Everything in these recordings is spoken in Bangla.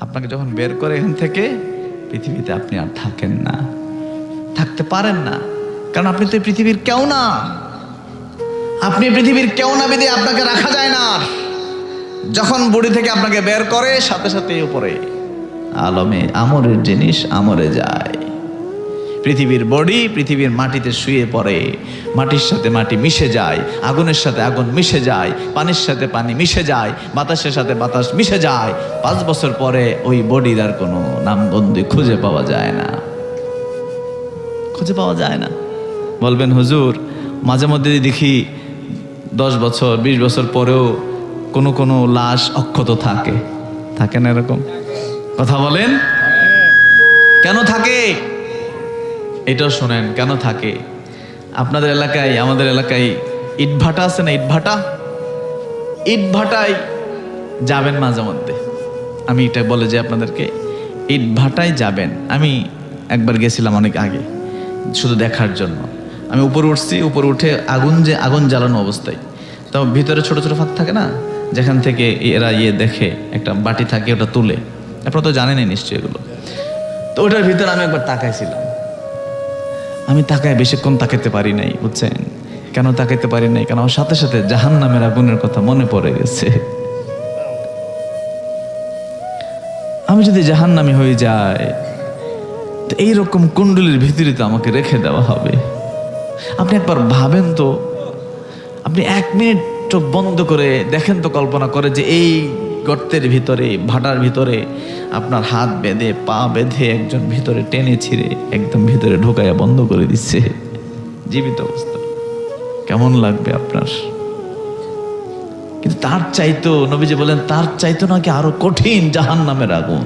আপনাকে যখন বের করে এখান থেকে, পৃথিবীতে আপনি আর থাকেন না, থাকতে পারেন না, কারণ আপনি তো পৃথিবীর কেউ না। আপনি পৃথিবীর কেউ না বিধে আপনাকে রাখা যায় না। যখন বডি থেকে আপনাকে বের করে, সাথে সাথে উপরে আলমে আমরের জিনিস আমরে যায়। পৃথিবীর বডি পৃথিবীর মাটিতে শুয়ে পড়ে, মাটির সাথে মাটি মিশে যায়, আগুনের সাথে আগুন মিশে যায়, পানির সাথে পানি মিশে যায়, বাতাসের সাথে বাতাস মিশে যায়। 5 বছর পরে ওই বডির আর কোনো নামবন্দি খুঁজে পাওয়া যায় না, খুঁজে পাওয়া যায় না। বলবেন হুজুর, মাঝে মধ্যে দেখি 10 বছর 20 বছর পরেও কোনো কোনো লাশ অক্ষত থাকে, থাকে না এরকম? কথা বলেন, কেন থাকে? এটাও শোনেন কেন থাকে। আপনাদের এলাকায়, আমাদের এলাকায় ইটভাটা আছে না, ইটভাটা, ইটভাটায় যাবেন মাঝে মধ্যে। আমি এটা বলে যে আপনাদেরকে ইটভাটায় যাবেন। আমি একবার গেছিলাম অনেক আগে, শুধু দেখার জন্য। আমি উপরে উঠছি, উপরে উঠে আগুন জ্বালানো অবস্থায়, তো ভিতরে ছোট ছোট ফাঁক থাকে না, যেখান থেকে এরা দেখে একটা বাটি থাকে, ওটা তুলে, আপনারা তো জানেনই নিশ্চয়ই এগুলো। তো ওটার ভিতরে আমি একবার তাকাইছিলাম। আমি তাকায় বেশিক্ষণ তাকাইতে পারি নাই, বুঝছেন কেন তাকাইতে পারি নাই? কারণ আমার সাথে সাথে জাহান্নামের আগুনের কথা মনে পড়ে গেছে। আমি যদি জাহান্নামী হয়ে যায়, তো এইরকম কুণ্ডলীর ভিতরে তো আমাকে রেখে দেওয়া হবে। আপনি একবার ভাবেন তো, আপনি 1 মিনিট চোখ বন্ধ করে দেখেন তো, কল্পনা করে যে এই গর্তের ভিতরে, ভাটার ভিতরে আপনার হাত বেঁধে পা বেঁধে একজন ভিতরে টেনে ছিঁড়ে একদম ভিতরে ঢোকাইয়া বন্ধ করে দিচ্ছে জীবিত অবস্থা। কেমন লাগবে আপনার? কিন্তু তার চাইতো, নবীজি বলেন, তার চাইতো নাকি আরো কঠিন জাহান্নামের আগুন।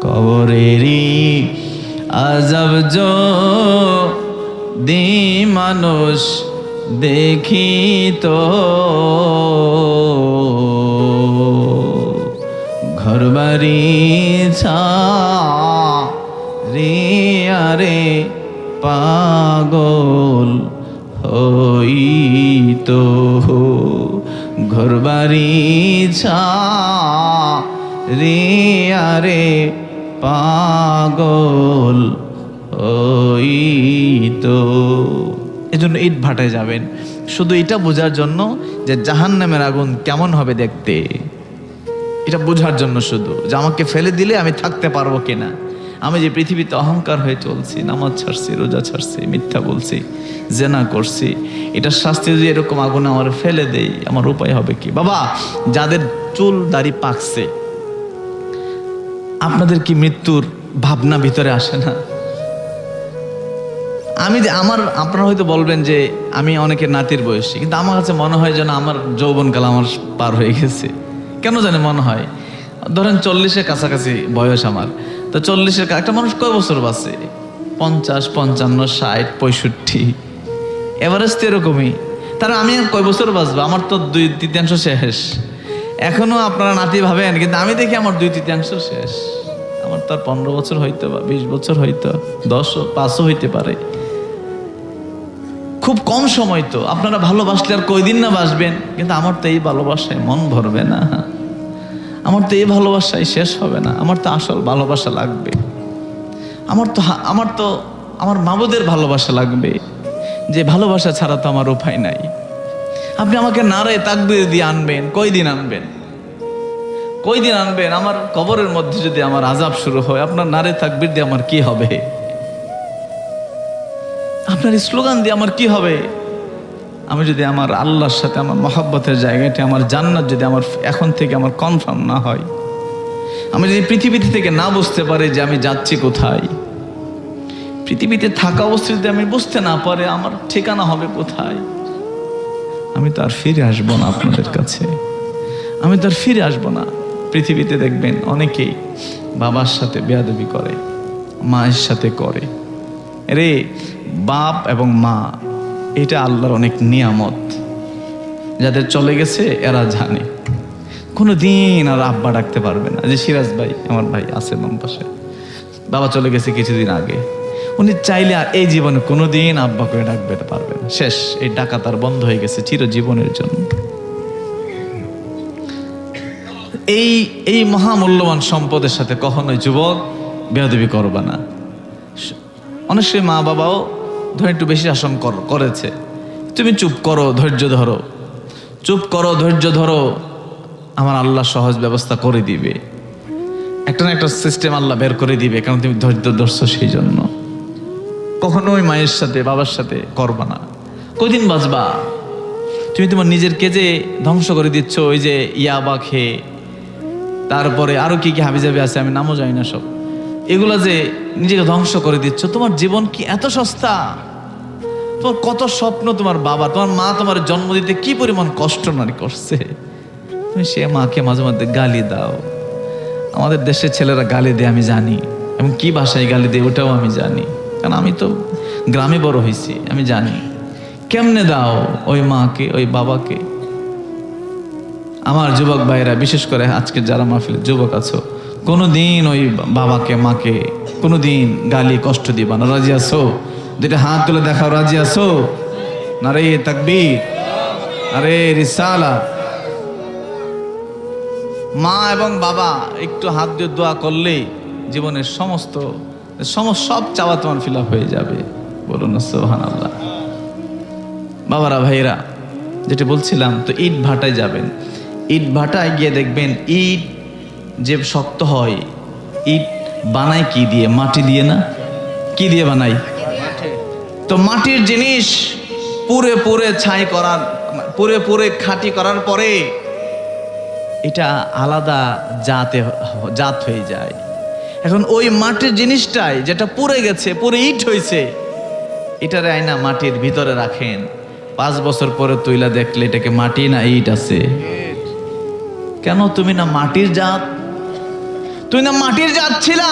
কবরেরই আযাব যদি মানুষ দেখিত, ঘরবাড়ি ছাড়িয়া রে পাগল হইত, ঘরবাড়ি ছাড়িয়া রে পাগল হইত। এজন্য ইট ভাটায় যাবেন শুধু এটা বোঝার জন্য যে জাহান্নামের আগুন কেমন হবে দেখতে, এটা বোঝার জন্য, শুধু যে আমাকে ফেলে দিলে আমি থাকতে পারবো কিনা। আমি যে পৃথিবীতে অহংকার হয়ে চলছি, নামাজ ছাড়ছি, রোজা ছাড়ছি, মিথ্যা বলছি, জেনা করছি, এটার শাস্তি যদি এরকম আগুনে আমার ফেলে দেই, আমার উপায় হবে কি? বাবা, যাদের চুল দাড়ি পাকছে, আপনাদের কি মৃত্যুর ভাবনা ভিতরে আসে না? আপনারা হয়তো বলবেন যে আমি অনেকের নাতির বয়সী, কিন্তু আমার কাছে মনে হয় যেন আমার যৌবনকাল আমার পার হয়ে গেছে। কেন জানে মনে হয়? ধরেন 40-এর কাছাকাছি বয়স আমার, তো 40-এর একটা মানুষ কয় বছর বাঁচে? 50, 55, 60, 65, এভারেজ তো এরকমই। তাহলে আমি কয় বছর বাঁচবো? আমার তো 2/3 শেষ। এখনো আপনারা নাতি ভাবেন, কিন্তু আমি দেখি আমার 2/3 শেষ। আমার তো আর 15 বছর হইতো, বা 20 বছর হইতো, 10-5 হইতে পারে। খুব কম সময় তো। আপনারা ভালোবাসলে আর কয়দিন না বাসবেন, কিন্তু আমার তো এই ভালোবাসায় মন ভরবে না, আমার তো এই ভালোবাসায় শেষ হবে না। আমার তো আসল ভালোবাসা লাগবে, আমার তো আমার মাবুদের ভালোবাসা লাগবে, যে ভালোবাসা ছাড়া তো আমার উপায় নাই। আপনি আমাকে নারে তাকবীর দিয়ে আনবেন, কয়দিন আনবেন? কয়দিন আনবেন? আমার কবরের মধ্যে যদি আমার আযাব শুরু হয়, আপনার নারে তাকবীর দিয়ে আমার কি হবে? আপনার স্লোগান দিয়ে আমার কি হবে? আমি যদি আমার আল্লাহর সাথে আমার মহব্বতের জায়গাটি, আমার জান্নাত যদি আমার এখন থেকে আমার কনফার্ম না হয়, আমি যদি পৃথিবীতে থেকে না বুঝতে পারি যে আমি যাচ্ছি কোথায়, পৃথিবীতে থাকা অবস্থায় যদি আমি বুঝতে না পারে আমার ঠিকানা হবে কোথায়, আমি তো আর ফিরে আসবো না আপনাদের কাছে, আমি তো আর ফিরে আসবো না। পৃথিবীতে দেখবেন অনেকেই বাবার সাথে বেয়াদবি করে, মায়ের সাথে করে। রে বাপ এবং মা, এটা আল্লাহর অনেক নিয়ামত। যাদের চলে গেছে এরা জানে, কোনো দিন আর আব্বা ডাকতে পারবে না। যে সিরাজ ভাই, আমার ভাই আছে বাম পাশে, বাবা চলে গেছে কিছুদিন আগে, উনি চাইলে আর এই জীবনে কোনো দিন আব্বা করে ডাকবে পারবে না। শেষ, এই ডাকা তার বন্ধ হয়ে গেছে চিরজীবনের জন্য। এই এই মহামূল্যবান সম্পদের সাথে কখনোই যুবক বেয়াদবি করবা না। অনেক সময় মা বাবাও ধর একটু বেশি শাসন করেছে, তুমি চুপ করো, ধৈর্য ধরো, চুপ করো, ধৈর্য ধরো, আমার আল্লাহ সহজ ব্যবস্থা করে দিবে, একটা না একটা সিস্টেম আল্লাহ বের করে দিবে, কারণ তুমি ধৈর্য ধরছো সেই জন্য। কখনোই মায়ের সাথে বাবার সাথে করবা না। কদিন বাঁচবা? তুমি তোমার নিজের কেজে ধ্বংস করে দিচ্ছ, ওই যে ইয়াবা খেয়ে, তারপরে আরো কি কি হাবিজাবি আছে আমি নামও জানি না সব, এগুলা যে নিজেকে ধ্বংস করে দিচ্ছ। তোমার জীবন কি এত সস্তা? তোমার কত স্বপ্ন, তোমার বাবা তোমার মা তোমার জন্ম দিতে কি পরিমাণ কষ্ট নারী করছে, তুমি সে মাকে মাঝে মধ্যে গালি দাও। আমাদের দেশের ছেলেরা গালি দেয় আমি জানি, এবং কি ভাষায় গালি দেয় ওটাও আমি জানি, কারণ আমি তো গ্রামে বড় হয়েছি, আমি জানি কেমনে দাও ওই মাকে ওই বাবাকে। আমার যুবক ভাইরা, বিশেষ করে আজকে যারা মাহফিলে যুবক আছো, কোনোদিন ওই বাবাকে মাকে কোনোদিন গালি কষ্ট দিবা না। রাজি আছো? দুইটা হাত তুলে দেখাও, রাজি আছো? নারে তাকবীর, আরে রিসালা। মা এবং বাবা একটু হাত দিয়ে দোয়া করলেই জীবনের সমস্ত সব চাওয়া তোমার ফিল আপ হয়ে যাবে। বলুন না সুবহানাল্লাহ। বাবারা ভাইরা, যেটা বলছিলাম, তো ইট ভাটায় যাবেন, ইট ভাটায় গিয়ে দেখবেন ইট যে শক্ত হয়, ইট বানায় কি দিয়ে? মাটি দিয়ে না? কি দিয়ে বানাই? তো মাটির জিনিস পুরে পুরে ছাই করার, পুরে পুরে খাঁটি করার পরে এটা আলাদা জাত হয়ে যায়। এখন ওই মাটির জিনিসটাই যেটা পুড়ে গেছে, পুরে ইট হয়েছে, এটারে আয়না মাটির ভিতরে রাখেন, 5 বছর পরে তুইলা দেখলে এটাকে মাটি না ইট আছে। কেন? তুমি না মাটির জাত, তুই না মাটির জাত ছিলা।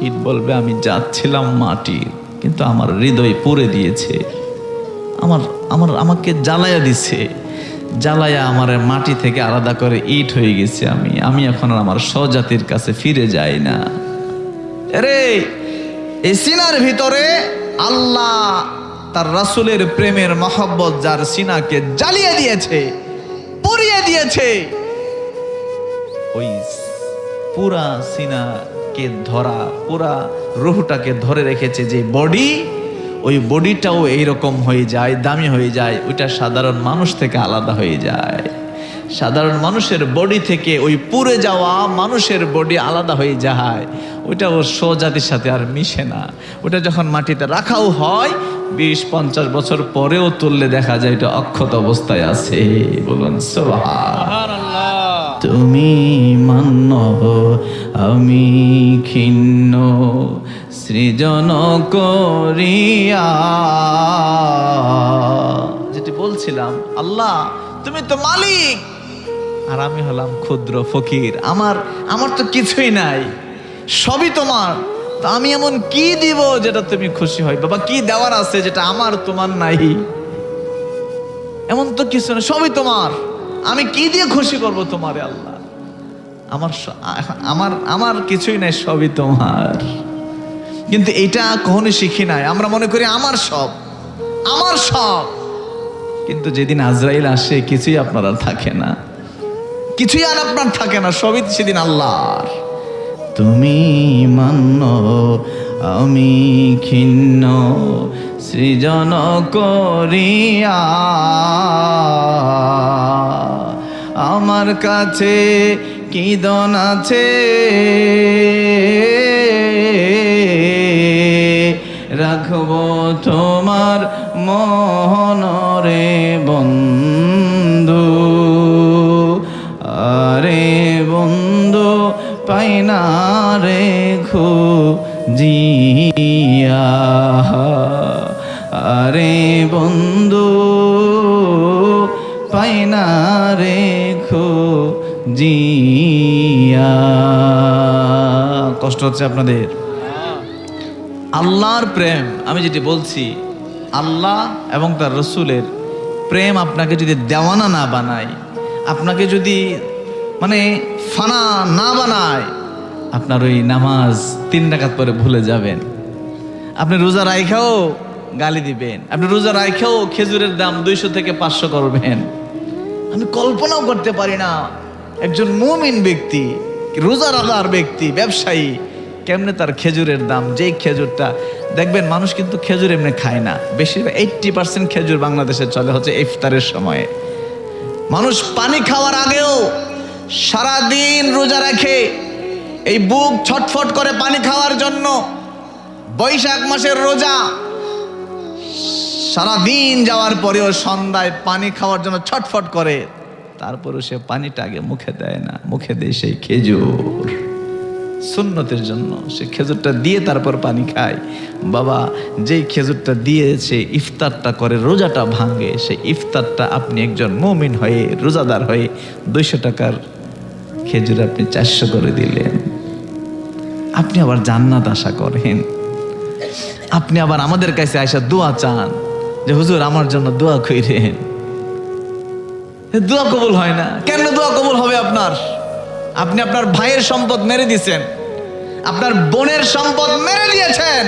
ইট বলবে আমি জাত ছিলাম মাটির, কিন্তু আমার হৃদয় পুড়ে দিয়েছে, আমাকে জ্বালায়া দিছে, জ্বালায়া আমার মাটি থেকে আলাদা করে ইট হয়ে গেছে। আমি এখন আর আমার স্বজাতির কাছে ফিরে যাই না। আরে এই সিনার ভিতরে আল্লাহ তার রাসূলের প্রেমের মহব্বত যার সিনাকে জ্বালিয়ে দিয়েছে, পুড়িয়ে দিয়েছে, ওই পুরা সিনাকে ধরা, পুরা রূহটাকে ধরে রেখেছে যে বডি, ওই বডিটাও এইরকম হয়ে যায়, দামি হয়ে যায়, ওইটা সাধারণ মানুষ থেকে আলাদা হয়ে যায়। সাধারণ মানুষের বডি থেকে ওই পুড়ে যাওয়া মানুষের বডি আলাদা হয়ে যায়, ওইটা ওর স্বজাতির সাথে আর মিশে না। ওটা যখন মাটিতে রাখাও হয় 20-50 বছর পরেও তুললে দেখা যায় এটা অক্ষত অবস্থায় আছে। বলুন সুবহানাল্লাহ। তুমি মান্য আমি ক্ষীণ সৃজন করিয়া, যেটি বলছিলাম, আল্লাহ তুমি তো মালিক আর আমি হলাম ক্ষুদ্র ফকির, আমার তো কিছুই নাই, সবই তোমার। তো আমি এমন কি দিব যেটা তুমি খুশি হয়? বাবা কি দেওয়ার আছে যেটা আমার তোমার নাই? এমন তো কিছু না, সবই তোমার। আমি কি দিয়ে খুশি করব তোমারে আল্লাহ? আমার কিছুই নাই, সবই তোমার। কিন্তু এটা কখনো শিখি নাই, আমরা মনে করি আমার সব। কিন্তু যেদিন আজরাইল আসে কিছুই আপনার আর থাকে না, কিছুই আর আপনার থাকে না, সবই সেদিন আল্লাহর। তুমি মান্য আমি ক্ষীণ সৃজন করিয়া, আমার কাছে কি দন আছে রাখবো তোমার মনরে বন্ধু, আরে বন্ধু পাই না রে খুঁজিয়া, আরে বন্ধু পাই না রে খুঁজিয়া। কষ্ট হচ্ছে আপনাদের? আল্লাহর প্রেম, আমি যেটি বলছি, আল্লাহ এবং তার রসুলের প্রেম আপনাকে যদি দেওয়ানা না বানায়, আপনাকে যদি মানে ফানা না বানায়, আপনার ওই নামাজ 3 রাকাত পরে ভুলে যাবেন। আপনি রোজা রাইখাও গালি দিবেন, আপনি রোজা রাইখাও খেজুরের দাম 200 থেকে 500 করবেন। আমি কল্পনাও করতে পারি না একজন মুমিন ব্যক্তি, রোজাদার ব্যক্তি, ব্যবসায়ী, কেমনে তার খেজুরের দাম, যেই খেজুরটা দেখবেন মানুষ কিন্তু খেজুর এমনি খায় না, বেশিরভাগ 80% খেজুর বাংলাদেশে চলে হচ্ছে ইফতারের সময়ে। মানুষ পানি খাওয়ার আগেও সারাদিন রোজা রাখে, এই বুক ছটফট করে পানি খাওয়ার জন্য। বৈশাখ মাসের রোজা, সারাদিন যাওয়ার পরেও সন্ধ্যায় পানি খাওয়ার জন্য ছটফট করে, তারপরেও সে পানিটা আগে মুখে দেয় না, মুখে দেয় সেই খেজুর সুন্নতের জন্য। সে খেজুরটা দিয়ে তারপর পানি খায়। বাবা, যেই খেজুরটা দিয়েছে ইফতারটা করে, রোজাটা ভাঙে, সেই ইফতারটা আপনি একজন মুমিন হয়ে, রোজাদার হয়ে 200 টাকার খেজুর আপনি 400 করে দিলেন। আপনি আবার জান্নাত আশা করেন, আপনি আবার আমাদের কাছে আইসা দোয়া চান যে হুজুর আমার জন্য দোয়া কইরেন। দোয়া কবুল হয় না কেন? দোয়া কবুল হবে আপনার? আপনি আপনার ভাইয়ের সম্পদ মেরে দিয়েছেন, আপনার বোনের সম্পদ মেরে দিয়েছেন।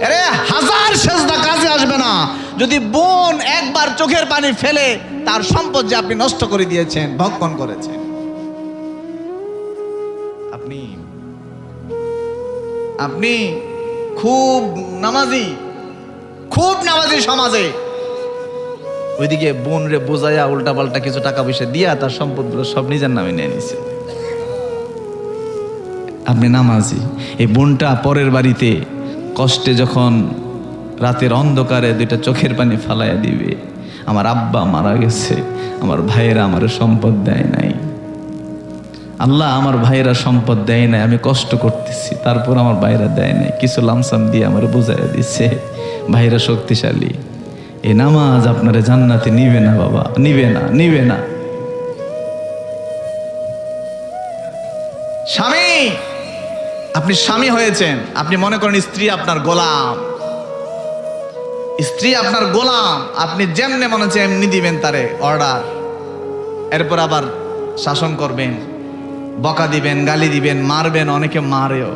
আরে 1000 সেজদা কাজে আসবে না যদি বোন একবার চোখের পানি ফেলে তার সম্পদ যে আপনি নষ্ট করে দিয়েছেন, ভক্ষণ করেছেন। আপনি খুব নামাজি সমাজে, ওইদিকে বোন রে বোঝাইয়া উল্টা পাল্টা কিছু টাকা পয়সা দিয়া তার সম্পদগুলো সব নিজের নামে নিয়ে নিছে। আপনি নামাজি, এই বোনটা পরের বাড়িতে কষ্টে যখন রাতের অন্ধকারে 2টা চোখের পানি ফালাইয়া দিবে, আমার আব্বা মারা গেছে, আমার ভাইয়েরা আমার সম্পদ দেয় নাই, আল্লাহ আমার ভাইয়েরা সম্পদ দেয় নাই, আমি কষ্ট করতেছি, তারপর আমার ভাইয়েরা দেয় নাই, কিছু লামসাম দিয়ে আমার বুঝাইয়া দিচ্ছে ভাইয়েরা শক্তিশালী। এই নামাজ আপনারা জান্নাতে নিবে না বাবা, নিবে না। স্বামী, আপনি স্বামী হয়েছেন, আপনি মনে করেন স্ত্রী আপনার গোলাম, আপনি যেমনে মনে হচ্ছে এমনি দিবেন তারে অর্ডার, এরপর আবার শাসন করবেন, বকা দিবেন, গালি দিবেন, মারবেন, অনেকে মারেও।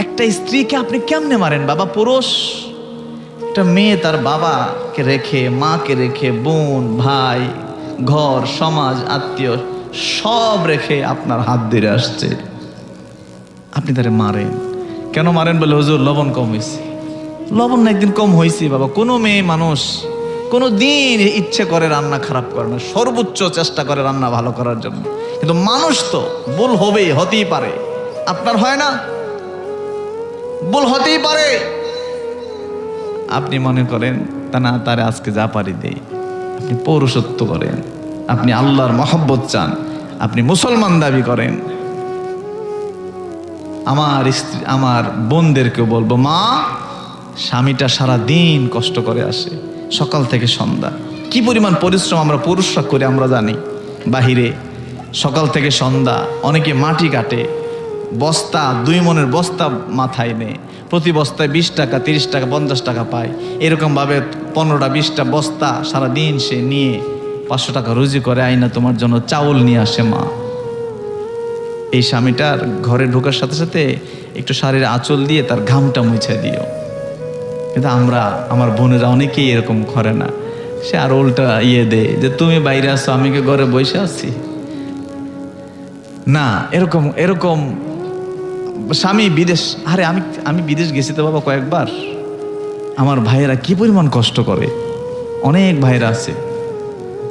একটা স্ত্রীকে আপনি কেমনে মারেন বাবা? পুরুষ একটা মেয়ে তার বাবাকে রেখে, মাকে রেখে, বোন, ভাই, ঘর, সমাজ, আত্মীয় সব রেখে আপনার হাত ধরে আসছে, আপনি তারে মারেন। কেন মারেন? বলে হুজুর লবণ কম হয়েছে। লবণ না একদিন কম হয়েছে বাবা। কোনো মেয়ে মানুষ কোনো দিন ইচ্ছে করে রান্না খারাপ করে না, সর্বোচ্চ চেষ্টা করে রান্না ভালো করার জন্য, কিন্তু মানুষ তো ভুল হবেই, হতেই পারে। আপনার হয় না? ভুল হতেই পারে। আপনি মনে করেন তা না, তারে আজকে যা পারি দেই। আপনি পৌরুষত্ব করেন, আপনি আল্লাহর মহব্বত চান, আপনি মুসলমান দাবি করেন। আমার স্ত্রী, আমার বোনদেরকেও বলবো, মা, স্বামীটা সারা দিন কষ্ট করে আসে, সকাল থেকে সন্ধ্যা। কি পরিমাণ পরিশ্রম আমরা পুরুষরা করে আমরা জানি। বাহিরে সকাল থেকে সন্ধ্যা, অনেকে মাটি কাটে, বস্তা 2 মনের বস্তা মাথায় নেয়, প্রতি বস্তায় 20 টাকা, 30 টাকা, 50 টাকা পায়। এরকমভাবে 15টা 20টা বস্তা সারাদিন সে নিয়ে 500 টাকা রুজি করে আইনা তোমার জন্য চাউল নিয়ে আসে মা। এই স্বামীটার ঘরে ঢোকার সাথে সাথে একটু শাড়ির আঁচল দিয়ে তার ঘামটা মুছে দিও। কিন্তু আমরা, আমার বোনেরা অনেকেই এরকম করে না। সে আর উল্টা দেয় যে তুমি বাইরে আসো, আমি কি ঘরে বসে আছি? না, এরকম স্বামী বিদেশ, আরে আমি বিদেশ গেছি তো বাবা কয়েকবার। আমার ভাইয়েরা কি পরিমাণ কষ্ট করে, অনেক ভাইয়েরা আছে।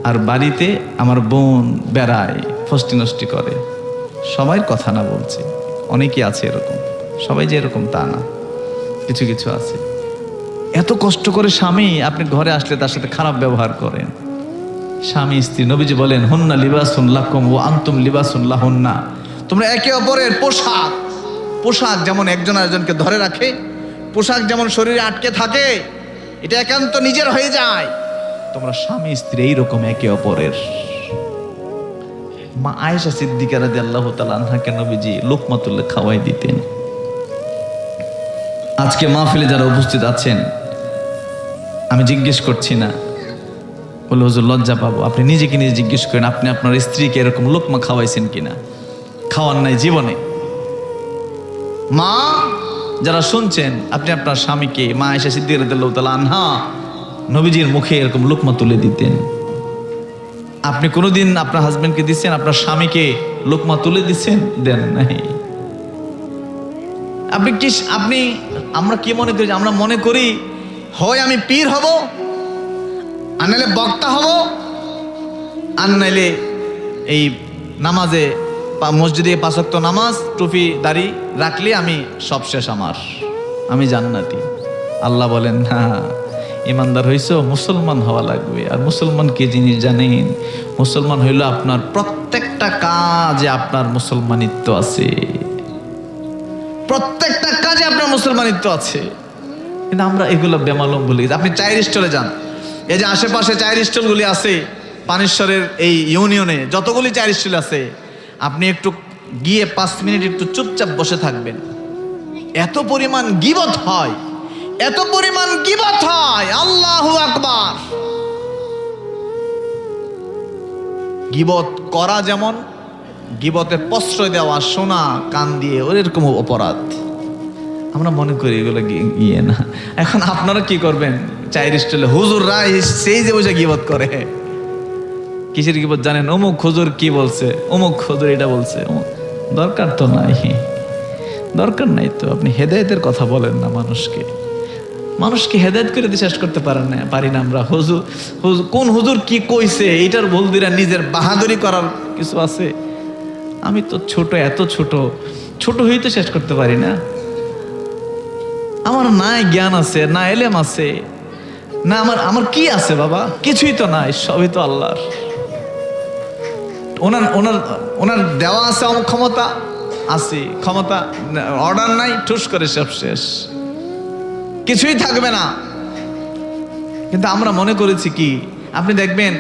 আর বাড়িতে আমার বোন বেড়ায়, ফষ্টি নষ্টি করে। সবাই কথা না বলছে, অনেকেই আছে এরকম, সবাই যে এরকম তা না, কিছু কিছু আছে। এত কষ্ট করে স্বামী, আপনি ঘরে আসলে তার সাথে খারাপ ব্যবহার করেন। স্বামী স্ত্রী, নবীজি বলেন, হুন্না লিবাসুন লাকুম ওয়া আনতুম লিবাসুন লাহুন্না। তোমরা একে অপরের পোশাক যেমন একজন আরেকজনকে ধরে রাখে, পোশাক যেমন শরীরে আটকে থাকে, এটা একান্ত নিজের হয়ে যায়, তোমরা স্বামী স্ত্রী এইরকম একে অপরের। মা আয়েশা সিদ্দিকা রাদিয়াল্লাহু তাআলা আনহাকে নবীজি লোকমাতুল্লাহ খাওয়াই দিতেন। আজকে মাহফিলে যারা উপস্থিত আছেন, আমি জিজ্ঞেস করছি না, বলে হুজুর লজ্জা পাবো, আপনি নিজেকে নিজে জিজ্ঞেস করেন, আপনি আপনার স্ত্রীকে এরকম লোকমা খাওয়াইছেন কিনা? খাওয়ান নাই জীবনে। মা যারা শুনছেন, আপনি আপনার স্বামীকে, মা আয়েশা সিদ্দিকা রাদিয়াল্লাহু তাআলা আনহা নবীজির মুখে এরকম লোকমা তুলে দিতেন। আপনি কোনোদিন আপনার হাজবেন্ডকে দিচ্ছেন, আপনার স্বামীকে লোকমা তুলে দিচ্ছেন? দেন নাই। আমরা কি মনে করি? আমরা মনে করি হয় আমি পীর হব, আর নাইলে বক্তা হব, আর নাইলে এই নামাজে মসজিদে 5 ওয়াক্ত নামাজ, টুপি দাড়ি রাখলে আমি সব শেষ, আমি জান্নাতি। আল্লাহ বলেন না, ইমানদার হইছো, মুসলমান হওয়া লাগবে। আর মুসলমান কি জিনিস জানেন? মুসলমান হইল আপনার প্রত্যেকটা কাজে আপনার মুসলমানিত্ব আছে, প্রত্যেকটা কাজে আপনার মুসলমানিত্ব আছে। কিন্তু আমরা এগুলো বেমালুম ভুলে গেছি। আপনি চায়ের স্টলে যান, এই যে আশেপাশে চায়ের স্টলগুলি আছে, পানেশ্বরের এই ইউনিয়নে যতগুলি চায়ের স্টল আছে, আপনি একটু গিয়ে 5 মিনিট একটু চুপচাপ বসে থাকবেন। এত পরিমাণ গীবত হয়, এত পরিমাণ গীবত হয়, আল্লাহু আকবার। গীবত করা যেমন, গীবতের প্রশ্রয় দেওয়া, শোনা কান দিয়ে, ওরকম অপরাধ। আমরা মনে করি এগুলো গিয়ে না। এখন আপনারা কি করবেন? চায়ের স্টলে হুজুররা সেই যে বসে গীবত করে। কিসের গীবত জানেন? অমুক হুজুর কি বলছে, অমুক হুজুর এটা বলছে। দরকার তো নাই, দরকার নাই তো। আপনি হেদায়েতের কথা বলেন না মানুষকে হেদায়েত করে দিয়ে শেষ করতে পারি না আমরা। কোন হুজুর কি কইছে এইটার ভুল দিরা নিজের বাহাদুরি করার কিছু আছে? আমি তো ছোট, এত ছোট হইতে শেষ করতে পারি না। আমার নাই জ্ঞান আছে, না এলেম আছে, না আমার কি আছে বাবা? কিছুই তো নাই, সবই তো আল্লাহর। ওনার দেওয়া আছে আমার ক্ষমতা আছে, ক্ষমতা অর্ডার নাই, ঠুস করে সব শেষ, কিছুই থাকবে না। কিন্তু আমরা মনে করেছি কি, আপনি দেখবেন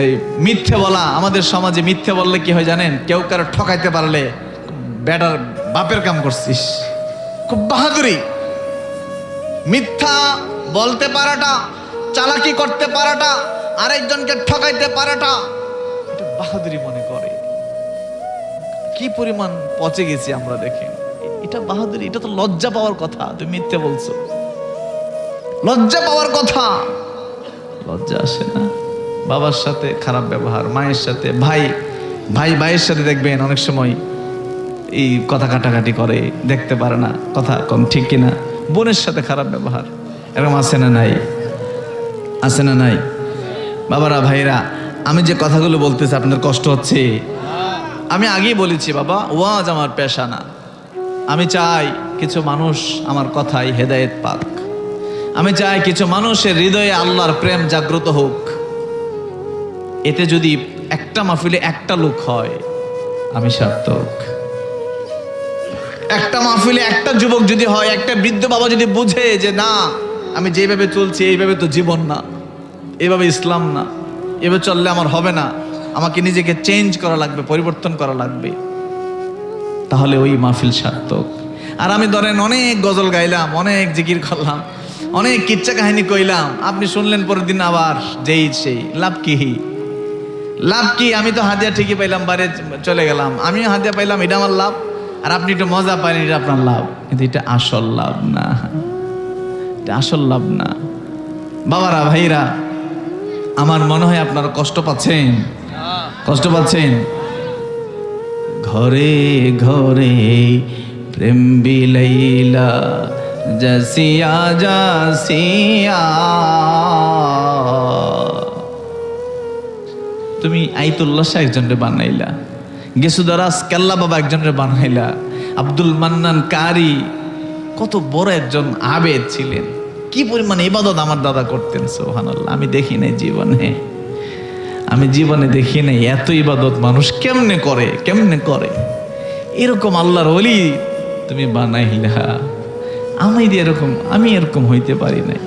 এই মিথ্যে বলা, আমাদের সমাজে মিথ্যে বললে কি হয় জানেন? কেউ কারো ঠকাইতে পারলে বেটার বাপের কাম করছিস, খুব বাহাদুরি। মিথ্যা বলতে পারাটা, চালাকি করতে পারাটা, আরেকজনকে ঠকাইতে পারাটা, এটা বাহাদুরি মনে করে। কি পরিমাণ পচে গেছি আমরা, দেখেন। এটা বাহাদুরি, এটা তো লজ্জা পাওয়ার কথা। তুমি মিথ্যে বলছো, লজ্জা পাওয়ার কথা। লজ্জা আসে না? বাবার সাথে খারাপ ব্যবহার, মায়ের সাথে, ভাইয়ের সাথে দেখবেন অনেক সময় এই কথা কাটাকাটি করে, দেখতে পারে না, কথা কম, ঠিক কিনা? বোনের সাথে খারাপ ব্যবহার, এরকম আছে না নাই? আছে না নাই? বাবারা, ভাইরা, আমি যে কথাগুলো বলতেছি আপনার কষ্ট হচ্ছে? আমি আগেই বলেছি বাবা, ওয়াজ আমার পেশা না। আমি চাই কিছু মানুষ আমার কথায় হেদায়েত পাক। আমি চাই কিছু মানুষের হৃদয়ে আল্লাহর প্রেম জাগ্রত হোক। এতে যদি একটা মাহফিলে একটা লোক হয়, আমি সার্থক। একটা মাহফিলে একটা যুবক যদি হয়, একটা বৃদ্ধ বাবা যদি বুঝে যে না, আমি যেভাবে চলছি এইভাবে তো জীবন না, এইভাবে ইসলাম না, এভাবে চললে আমার হবে না, আমাকে নিজেকে চেঞ্জ করা লাগবে, পরিবর্তন করা লাগবে, তাহলে ওই মাহফিল সার্থক। আর আমি ধরেন অনেক গজল গাইলাম, অনেক জিকির করলাম, অনেক কিচ্ছা কাহিনী কইলাম, আপনি শুনলেন, পরের দিন আবার যেই সেই, লাভ কি? আমি তো হাদিয়া ঠিকই পাইলাম, বাইরে চলে গেলাম, আমিও হাদিয়া পাইলাম, এটা আমার লাভ। আর আপনি একটু মজা পাইলেন, এটা আপনার লাভ। কিন্তু এটা আসল লাভ না, এটা আসল লাভ না। বাবারা, ভাইরা, আমার মনে হয় আপনারা কষ্ট পাচ্ছেন। ঘরে ঘরে প্রেম বিলাইলা, জাসিয়া তুমি আইতুল্লাহ শাহ একজনরে বানাইলা, গেসুদারাস কেল্লা বাবা একজনরে বানাইলা, আব্দুল মান্নান কারি কত বড় একজন আবেদ ছিলেন, কি পরিমাণ ইবাদত আমার দাদা করতেন, সুবহানাল্লাহ। আমি দেখি নাই দেখি নাই এত ইবাদত মানুষ কেমনে করে। এরকম আল্লাহর ওলি তুমি বানাইলা। আমি এরকম হইতে পারি নাই।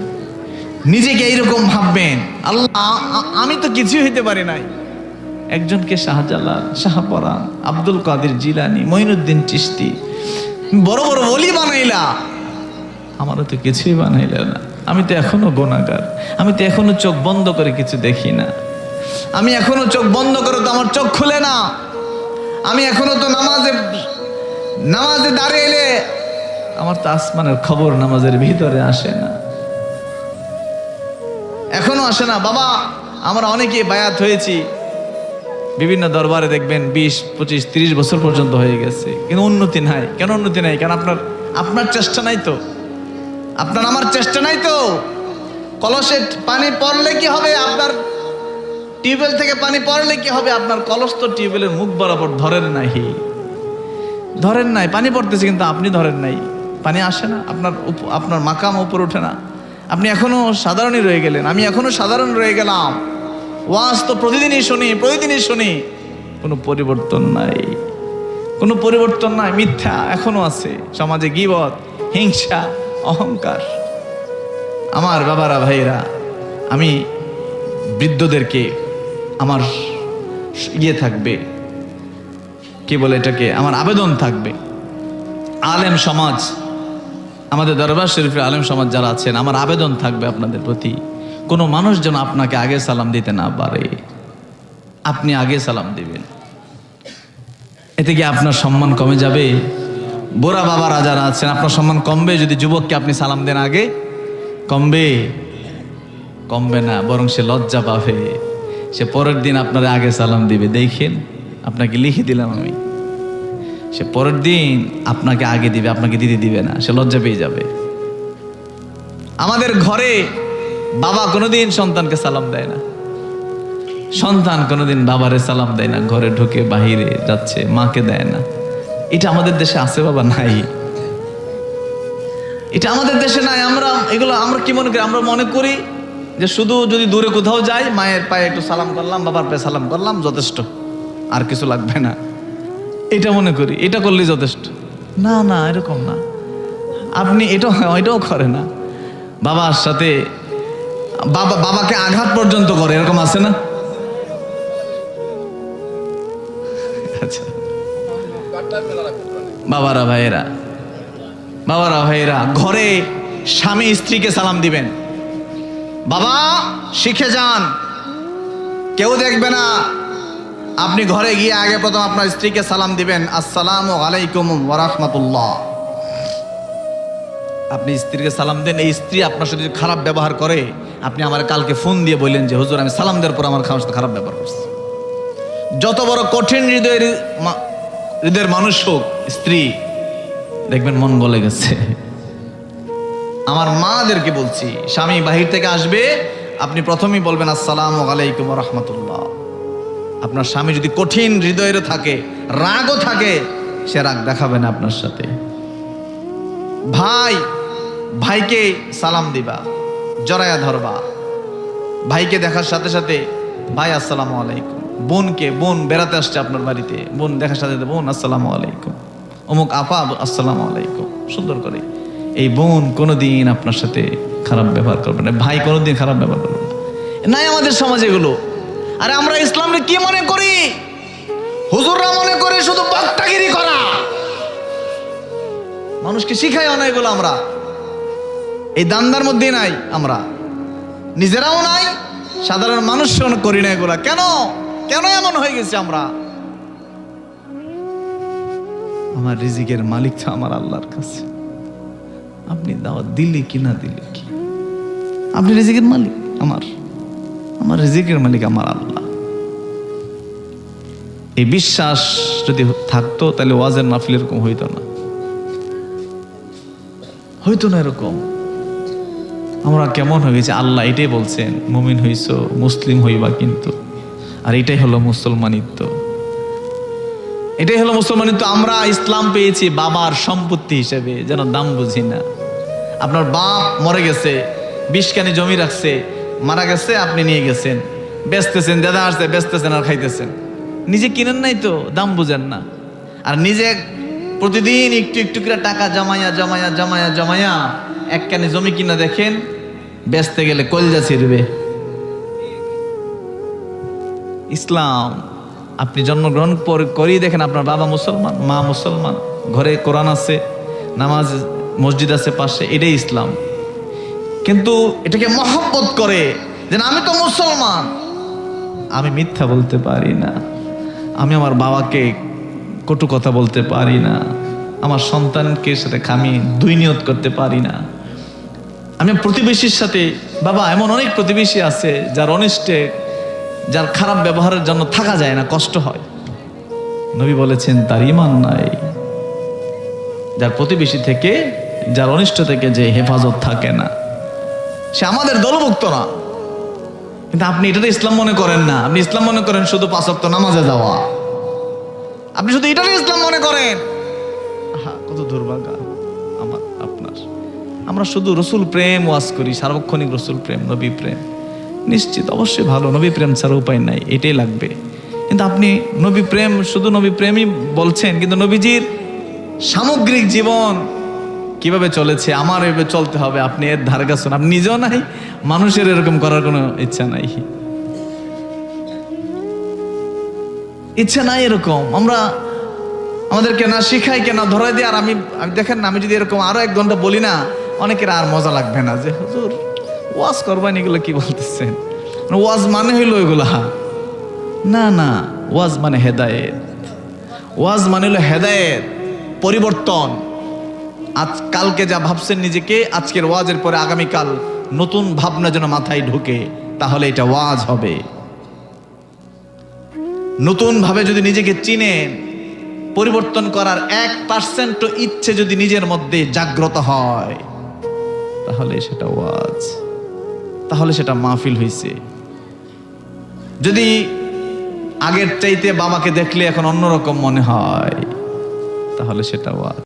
নিজেকে এইরকম ভাববেন, আল্লাহ আমি তো কিছুই হইতে পারি নাই। একজনকে শাহজালাল, শাহপরান, আব্দুল কাদের জিলানি, মঈনুদ্দিন চিশতি বড় বড় ওলি বানাইলা, আমারও তো কিছুই বানাইলা না। আমি তো এখনো গুনাহগার, আমি তো এখনো চোখ বন্ধ করে কিছু দেখি না, আমি এখনো চোখ বন্ধ করে তো আমার চোখ খুলে না, আমি এখনো তো নামাজে দাঁড়িয়ে আমার তো আসমানের খবর নামাজের ভিতরে আসে না, এখনো আসে না। বাবা, আমরা অনেকে বায়াত হয়েছি, বিভিন্ন দরবারে দেখবেন 20, 25, 30 বছর পর্যন্ত হয়ে গেছে, কিন্তু উন্নতি নাই। কেন উন্নতি নাই? কারণ আপনার চেষ্টা নাই তো, আপনার আমার চেষ্টা নাই তো। কলসে পানি পড়লে কি হবে? আপনার টিউবওয়েল থেকে পানি পড়লে কি হবে? আপনার কলস তো টিউবওয়েলের মুখ বরাবর ধরেন নাই, পানি পড়তেছে কিন্তু আপনি ধরেন নাই, পানি আসে না, আপনার মাকাম উপর ওঠে না, আপনি এখনো সাধারণই রয়ে গেলেন, আমি এখনো সাধারণ রয়ে গেলাম। ওয়াজ তো প্রতিদিনই শুনি, কোনো পরিবর্তন নাই, মিথ্যা এখনো আছে সমাজে, গীবত, হিংসা, অহংকার। আমার বাবারা, ভাইরা, আমি বৃদ্ধদেরকে আমার থাকবে, কি বলে এটাকে, আমার আবেদন থাকবে, আলেম সমাজ, আমাদের দরবার শরীফের আলেম সমাজ যারা আছেন, আমার আবেদন থাকবে আপনাদের প্রতি, কোনো মানুষ যেন আপনাকে আগে সালাম দিতে না পারে, আপনি আগে সালাম দিবেন। এতে কি আপনার সম্মান কমে যাবে? বুড়া বাবারা যারা আছেন, আপনার সম্মান কমবে যদি যুবককে আপনি সালাম দেন আগে? কমবে না, বরং সে লজ্জা পাবে, সে পরের দিন আপনার আগে সালাম দিবে। দেখেন, আপনাকে লিখে দিলাম আমি, সে পরের দিন আপনাকে আগে দিবে, আপনাকে দিবে না, সে লজ্জা পেয়ে যাবে। আমাদের ঘরে বাবা কোনোদিন সন্তানকে সালাম দেয় না, সন্তান কোনোদিন বাবারে সালাম দেয় না, ঘরে ঢুকে বাহিরে যাচ্ছে মাকে দেয় না। এটা আমাদের দেশে আছে বাবা? নাই, এটা আমাদের দেশে নাই। আমরা কি মনে করি? আমরা মনে করি যে শুধু যদি দূরে কোথাও যাই, মায়ের পায়ে একটু সালাম করলাম, বাবার পায়ে সালাম করলাম, যথেষ্ট, আর কিছু লাগবে না, এটা মনে করি, এটা করলেই যথেষ্ট। না, এরকম না। আপনি এটাও করে না, বাবার সাথে বাবাকে আঘাত পর্যন্ত করে, এরকম আছে না? আচ্ছা, বাবারা ভাইয়েরা, ঘরে স্বামী স্ত্রীকে সালাম দিবেন। বাবা শিখে যান, কেউ দেখবে না, আপনি ঘরে গিয়ে আগে প্রথম আপনার স্ত্রীকে সালাম দিবেন, আসসালামু আলাইকুম ওয়া রাহমাতুল্লাহ। আপনি স্ত্রীকে সালাম দেন, এই স্ত্রী আপনার সাথে খারাপ ব্যবহার করে, আপনি আমার কালকে ফোন দিয়ে বললেন যে হুজুর আমি সালাম দেওয়ার পর আমার সাথে খারাপ ব্যবহার করছে। যত বড় কঠিন হৃদয়ের মানুষ হোক, স্ত্রী দেখবেন মন গলে গেছে। আমার মাদেরকে বলছি, স্বামী বাহির থেকে আসবে, আপনি প্রথমেই বলবেন আসসালামু আলাইকুম ওয়া রাহমাতুল্লাহ। আপনার স্বামী যদি কঠিন হৃদয়ের থাকে, রাগও থাকে, সে রাগ দেখাবে না আপনার সাথে। ভাইকে সালাম দিবা, জড়ায়া ধরবা, ভাইকে দেখার সাথে সাথে ভাই আসসালামু আলাইকুম। বোন বেড়াতে আসছে আপনার বাড়িতে, বোন দেখার সাথে সাথে বোন আসসালামু আলাইকুম, অমুক আপা আসসালামু আলাইকুম, সুন্দর করে। এই বোন কোনোদিন আপনার সাথে খারাপ ব্যবহার করবে না, ভাই কোনোদিন খারাপ ব্যবহার করবে না। নাই আমাদের সমাজে এগুলো। আরে আমরা ইসলামকে কি মনে করি? হুজুররা মনে করে শুধু বাট্টাগিরি করা, মানুষকে শিখাইও না এগুলো। আমরা এই দান্দার মধ্যে নাই, আমরা নিজেরাও নাই, সাধারণ মানুষ করি না এগুলা। কেন এমন হয়ে গেছে? আমার রিজিকের মালিক তো আমার আল্লাহর কাছে, আপনি দাওয়াত দিলে কি না দিলে কি, আপনি রিজিকের মালিক, আমার রিজিকের মালিক আমার আল্লাহ। এই বিশ্বাস যদি থাকতো তাহলে ওয়াজের মাহফিল এরকম হইতো না এরকম। আমরা কেমন হয়ে গেছে? আল্লাহ এটাই বলছেন, মুমিন হইছো, মুসলিম হইবা কিন্তু। আর এটাই হলো মুসলমানিত্ব, এটাই হলো মুসলমানিত্ব। আমরা ইসলাম পেয়েছি বাবার সম্পত্তি হিসেবে, যেন দাম বুঝি না। আপনার বাপ মরে গেছে, 20 কানি জমি রাখছে, মারা গেছে, আপনি নিয়ে গেছেন, বেচতেছেন, দাদা আসছে বেচতেছেন আর খাইতেছেন, নিজে কিনেন নাই তো, দাম বুঝেন না। আর নিজে প্রতিদিন একটু একটু করে টাকা জমায়া 1 কানি জমি কিনা দেখেন, বেচতে গেলে কলজা ছিড়বে। ইসলাম আপনি জন্মগ্রহণ করেই দেখেন, আপনার বাবা মুসলমান, মা মুসলমান, ঘরে কোরআন আছে, নামাজ মসজিদ আছে পাশে, এটাই ইসলাম। কিন্তু এটাকে মহব্বত করে যে আমি তো মুসলমান, আমি মিথ্যা বলতে পারি না, আমি আমার বাবাকে কটু কথা বলতে পারি না, আমার সন্তানকে সাথে আমি 2 নিয়ত করতে পারি না, আমি প্রতিবেশীর সাথে, বাবা এমন অনেক প্রতিবেশী আছে যার অনিষ্টে যার খারাপ ব্যবহারের জন্য থাকা যায় না, কষ্ট হয়। নবী বলেছেন তার ঈমান নাই। যার প্রতিবেশী থেকে, যার অনিষ্ট থেকে যে হেফাজত থাকে না, সে আমাদের দলভুক্ত না। কিন্তু আপনি এটাতে ইসলাম মনে করেন না। আপনি ইসলাম মনে করেন শুধু 5 ওয়াক্ত নামাজে যাওয়া। আপনি শুধু এটাই ইসলাম মনে করেন। কত দুর্ভাগ্য আমার আপনার। আমরা শুধু রসুল প্রেম ওয়াজ করি, সার্বক্ষণিক রসুল প্রেম, নবী প্রেম। নিশ্চিত অবশ্যই ভালো, নবী প্রেম ছাড়া উপায় নাই, এটাই লাগবে। কিন্তু আপনি নবী প্রেম, শুধু নবী প্রেমই বলছেন, কিন্তু নবীজির সামগ্রিক জীবন কিভাবে চলেছে, আমার এভাবে চলতে হবে, আপনি এর ধারে কাছে, আপনি নিজেও নাই, মানুষের এরকম করার কোনো ইচ্ছা নাই, ইচ্ছা নাই এরকম। আমরা আমাদেরকে না শিখাই কেনা ধরাই দিয়ে। আর আমি দেখেন না, আমি যদি এরকম আরো 1 ঘন্টা বলি না, অনেকের আর মজা লাগবে না যে হুজুর ওয়াজ করবেন, এগুলো কি বলতেছেন? ওয়াজ মানে হইলো এগুলা না, না। ওয়াজ মানে হেদায়েত। ওয়াজ মানে হলো হেদায়েত, পরিবর্তন। আজ কালকে যা ভাবছেন নিজেকে, আজকের ওয়াজের পরে আগামীকাল নতুন ভাবনা যেন মাথায় ঢোকে, তাহলে এটা ওয়াজ হবে। নতুন ভাবে যদি নিজেকে চিনেন, পরিবর্তন করার 1% ইচ্ছে যদি নিজের মধ্যে জাগ্রত হয়, তাহলে সেটা ওয়াজ, তাহলে সেটা মাহফিল হইছে। যদি আগের চাইতে বাবাকে দেখলে এখন অন্যরকম মনে হয়, তাহলে সেটা ওয়াজ।